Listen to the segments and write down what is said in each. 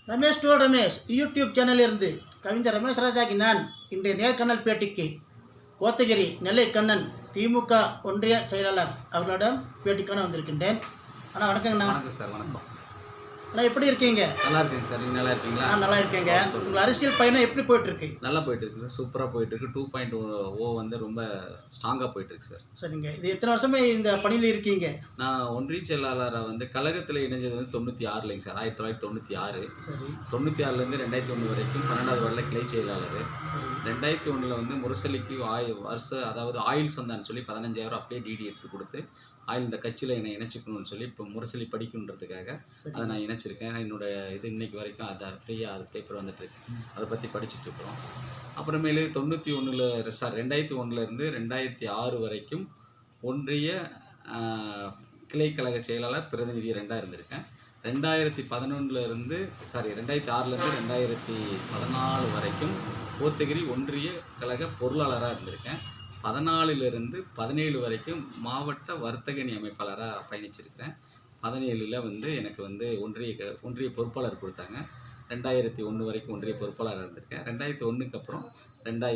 Ramesh toll Ramesh YouTube சேனலிலிருந்து கவிஞர் ரமேஷ் ராஜாக்கு நான் இன்றைய நேர்காணல் பேட்டிக்கு கோத்தகிரி நெல்லை கண்ணன் திமுக ஒன்றிய செயலாளர் அவர்களிடம் பேட்டிக்கான வந்திருக்கின்றேன். அண்ணா வணக்கங்கண்ணா. வணக்கம் சார். வணக்கம் அண்ணா, எப்படி இருக்கீங்க? நல்லா இருக்கேங்க சார். நீங்கள் நல்லா இருக்கீங்களா? நான் நல்லா இருக்கேங்க. உங்கள் அரசியல் பயணம் எப்படி போயிட்டுருக்கு? நல்லா போயிட்டுருக்கு சார். சூப்பராக போயிட்டுருக்கு. 2.0 வந்து ரொம்ப ஸ்ட்ராங்காக போயிட்டுருக்கு சார். சரிங்க. இது எத்தனை வருஷமே இந்த பணியில் இருக்கீங்க? நான் ஒன்றிய செயலாளரை வந்து கழகத்தில் இணைஞ்சது வந்து 96 சார். 1996. சரி. 96லேருந்து 2001 வரைக்கும் 12வது வருட கிளை செயலாளர். 2001 வந்து முரசலிக்கு அதாவது ஆயில் சந்தான்னு சொல்லி 15,000 அப்படியே டிடி எடுத்து கொடுத்து ஆயில் இந்த கட்சியில் என்னை இணைச்சிக்கணும்னு சொல்லி இப்போ முரசலி படிக்கணுன்றதுக்காக அதை நான் இணைச்சிருக்கேன். என்னோட இது இன்னைக்கு வரைக்கும் அதை ஃப்ரீயாக அது பேப்பர் வந்துட்டுருக்கு. அதை பற்றி படிச்சுட்டு இருக்கிறோம். அப்புறமேலு 2001 2006 வரைக்கும் ஒன்றிய கிளைக்கழக செயலாளர் பிரதிநிதி 2ஆக இருந்திருக்கேன். 2006லேருந்து 2014 வரைக்கும் கோத்தகிரி ஒன்றிய கழக பொருளாளராக இருந்திருக்கேன். 14லேருந்து 17 வரைக்கும் மாவட்ட வர்த்தக அணி அமைப்பாளராக பயணிச்சிருக்கிறேன். 17ல் வந்து எனக்கு வந்து ஒன்றிய பொறுப்பாளர் கொடுத்தாங்க. 2001 வரைக்கும் ஒன்றிய பொறுப்பாளராக இருந்திருக்கேன். 2001க்கு அப்புறம்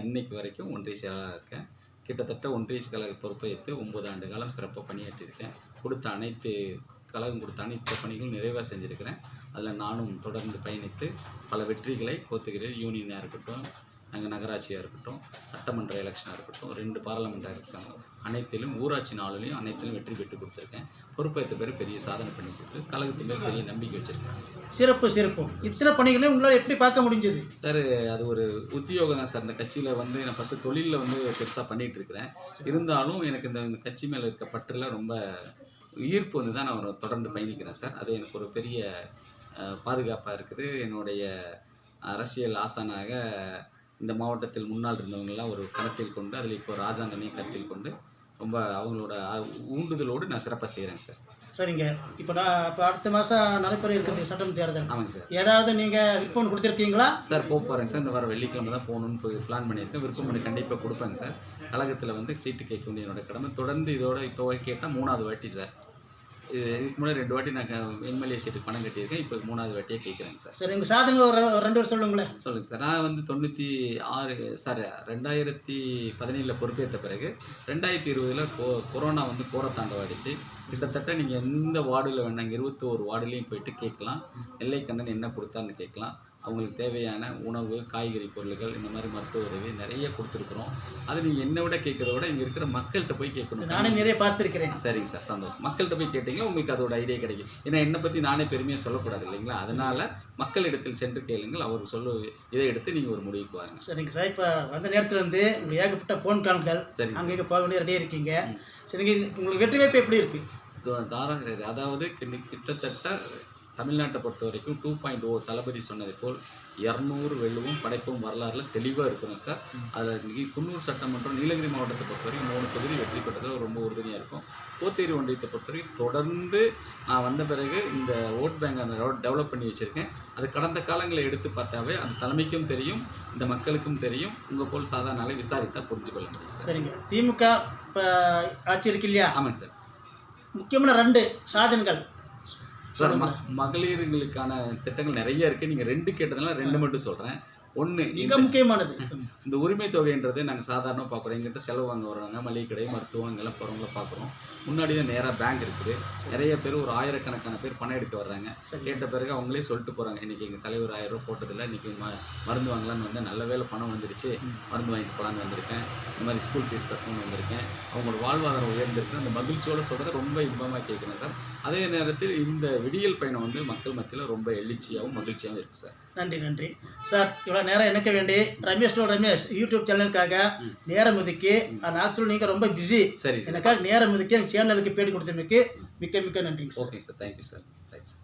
இன்னைக்கு வரைக்கும் ஒன்றிய செயலாளராக இருக்கேன். கிட்டத்தட்ட ஒன்றிய கழக பொறுப்பை ஏற்று 9 ஆண்டு காலம் சிறப்பாக பணியாற்றியிருக்கேன். கழகம் கொடுத்த அனைத்து பணிகளும் நிறைவாக செஞ்சுருக்கிறேன். அதில் நானும் தொடர்ந்து பயணித்து பல வெற்றிகளை கோத்தகிரியில் யூனியனாக இருக்கட்டும், நாங்கள் நகராட்சியாக இருக்கட்டும், சட்டமன்ற எலெக்ஷனாக இருக்கட்டும், 2 பாராளுமன்ற எலெக்ஷன் அனைத்திலும் ஊராட்சி நாளிலையும் அனைத்திலும் வெற்றி பெற்று கொடுத்துருக்கேன். பொறுப்பேற்ற பேர் பெரிய சாதனை பண்ணி கொடுத்து கழகத்தின் மேல் பெரிய நம்பிக்கை வச்சுருக்கேன். சிறப்பு. இத்தனை பணிகளையும் உங்களால் எப்படி பார்க்க முடிஞ்சது? சார், அது ஒரு உத்தியோகம் தான் சார். இந்த கட்சியில் வந்து நான் ஃபஸ்ட்டு தொழிலில் வந்து பெருசாக பண்ணிகிட்டு இருக்கிறேன். இருந்தாலும் எனக்கு இந்த கட்சி மேலே இருக்க பற்றில் ரொம்ப ஈர்ப்பு வந்து தான் நான் தொடர்ந்து பயணிக்கிறேன் சார். அது எனக்கு ஒரு பெரிய பாதுகாப்பாக இருக்குது. என்னுடைய அரசியல் ஆசானாக இந்த மாவட்டத்தில் முன்னால் இருந்தவங்களாம் ஒரு கருத்தில் கொண்டு, அதில் இப்போ ராஜாண்டனையும் கருத்தில் கொண்டு ரொம்ப அவங்களோட ஊண்டுதலோடு நான் சிறப்பாக செய்கிறேன் சார். சரிங்க. இப்போ அடுத்த மாதம் நடைபெற இருக்கிறது சட்டம் தேர்தல். ஆமாங்க சார். ஏதாவது நீங்கள் விருப்பம் கொடுத்துருக்கீங்களா? சார், போகிறேங்க சார். இந்த வாரம் வெள்ளிக்கிழமை தான் போகணுன்னு பிளான் பண்ணியிருக்கேன். விருப்பம் பண்ணி கண்டிப்பாக கொடுப்பேங்க சார். கழகத்தில் வந்து சீட்டு கேட்க வேண்டிய என்னோட கடமை. தொடர்ந்து இதோட இப்போ கேட்டால் 3வது வாட்டி சார். இதுக்கு முன்னாடி 2 வாட்டி நான் எம்எல்ஏ சீட்டுக்கு பணம் கட்டியிருக்கேன். இப்போ 3வது வாட்டியாக கேட்குறேங்க சார். சரி, உங்கள் சாதனை ஒரு 2 வருஷம் சொல்லுங்களேன். சொல்லுங்கள் சார். நான் வந்து 2017 பொறுப்பேற்ற பிறகு 2020 கொரோனா வந்து கோரத்தாண்டவம் அடிச்சு கிட்டத்தட்ட நீங்கள் எந்த வார்டில் வேணாங்க 21 வார்டுலேயும் போயிட்டு கேட்கலாம். நெல்லை கண்ணன் என்ன கொடுத்தான்னு கேட்கலாம். அவங்களுக்கு தேவையான உணவு, காய்கறி பொருட்கள், இந்த மாதிரி மருத்துவ உதவி நிறைய கொடுத்துருக்குறோம். அது நீங்கள் என்னை விட கேட்குறத விட இங்கே இருக்கிற மக்கள்கிட்ட போய் கேட்கணும். நானே நிறைய பார்த்துருக்கிறேன். சரிங்க சார், சந்தோஷம். மக்கள்கிட்ட போய் கேட்டீங்க, உங்களுக்கு அதோட ஐடியா கிடைக்கும். ஏன்னா என்னை பற்றி நானே பெருமையாக சொல்லக்கூடாது இல்லைங்களா? அதனால் மக்களிடத்தில் சென்று கேளுங்கள். அவர் இதை எடுத்து நீங்கள் ஒரு முடிவுக்கு வாங்க. சரிங்க சார். இப்போ வந்த நேரத்தில் வந்து உங்களுக்கு ஏகப்பட்ட ஃபோன் கால்கள், சரி, அங்கே போக வேண்டிய ரெடியாக இருக்கீங்க. சரிங்க. உங்களுக்கு வெற்றி வாய்ப்பு எப்படி இருக்குது? அதாவது கிட்டத்தட்ட தமிழ்நாட்டை பொறுத்த வரைக்கும் 2.0 தளபதி சொன்னதை போல் 200 வெல்லுவும் படைப்பும் வரலாறுல தெளிவாக இருக்கிறோம் சார். அதில் குன்னூர் சட்டமன்றம் நீலகிரி மாவட்டத்தை பொறுத்த வரைக்கும் 3 தொகுதி வெற்றி பெற்றதில் ரொம்ப உறுதுணையாக இருக்கும். கோத்தகிரி ஒன்றியத்தை பொறுத்த வரைக்கும் தொடர்ந்து நான் வந்த பிறகு இந்த ஓட் பேங்கை டெவலப் பண்ணி வச்சுருக்கேன். அது கடந்த காலங்களை எடுத்து பார்த்தாவே அந்த தலைமைக்கும் தெரியும், இந்த மக்களுக்கும் தெரியும். உங்கள் போல் சாதாரண விசாரித்தா புரிஞ்சு கொள்ள முடியும் சார். சரிங்க. திமுக இப்போ ஆட்சி இருக்கு இல்லையா? ஆமாங்க சார். முக்கியமான 2 சாதனைகள் சார். மகளிர்களுக்கான திட்டங்கள் நிறைய இருக்குது. நீங்கள் 2 கேட்டதுனால 2 மட்டும் சொல்கிறேன். 1 மிக முக்கியமானது இந்த உரிமை தொகைன்றது நாங்கள் சாதாரணமாக பார்க்குறோம். எங்கிட்ட செலவு வாங்க வருவாங்க, மளிகை கடை, மருத்துவம் இங்கெல்லாம் போகிறவங்கள பார்க்குறோம். முன்னாடி தான் நேராக பேங்க் இருக்குது. நிறைய பேர் ஒரு 1000கணக்கான பேர் பணம் எடுக்க வர்றாங்க. கேட்ட பிறகு அவங்களே சொல்லிட்டு போகிறாங்க, இன்றைக்கி எங்கள் தலைவர் 1000 ரூபா போட்டதில்லை, இன்றைக்கி மருந்து வாங்கலான்னு வந்தேன், நல்ல வேலை பணம் வந்துடுச்சு, மருந்து வாங்கிட்டு போகலான்னு வந்திருக்கேன், இந்த மாதிரி ஸ்கூல் ஃபீஸ் கட்டணும்னு வந்திருக்கேன். அவங்களோட வாழ்வாதாரம் உயர்ந்திருக்கு. அந்த மகிழ்ச்சியோடு சொல்கிறத ரொம்ப இன்பமாக கேட்குறேன் சார். அதே நேரத்தில் இந்த விடியல் பயணம் வந்து மக்கள் மத்தியில் ரொம்ப எழுச்சியாகவும் மகிழ்ச்சியாகவும் இருக்குது சார். நன்றி சார். இவ்வளோ நேரம் எனக்கு வேண்டி ரமேஷ் டோல் ரமேஷ் யூடியூப் சேனலுக்காக நேரம் ஒதுக்கி, ஆக்சுவலி நீங்கள் ரொம்ப பிஸி, சரி, எனக்காக நேரம் ஒதுக்கி எங்கள் சேனலுக்கு பேட்டி கொடுத்தமைக்கு மிக்க நன்றிங்க sir. Okay sir. Thank you sir. Thanks.